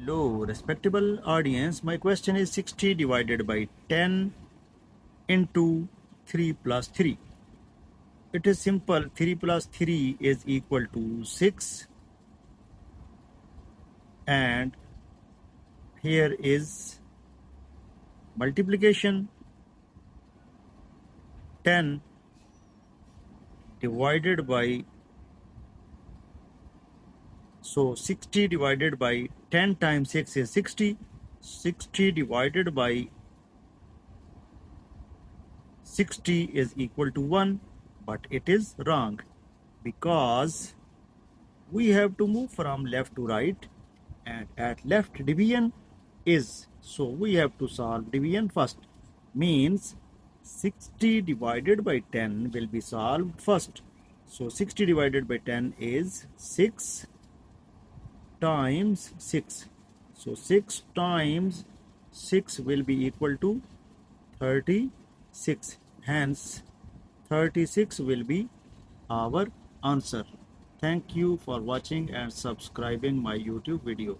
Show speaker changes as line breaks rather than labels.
Hello, respectable audience. My question is 60 divided by 10 into 3 plus 3. It is simple. 3 plus 3 is equal to 6. And here is multiplication. 10 divided by, so 60 divided by 10 times 6 is 60. 60 divided by 60 is equal to 1, but it is wrong because we have to move from left to right, and at left division is, so we have to solve division first. Means 60 divided by 10 will be solved first. So 60 divided by 10 is 6 times 6. So 6 times 6 will be equal to 36. Hence 36 will be our answer. Thank you for watching and subscribing my YouTube video.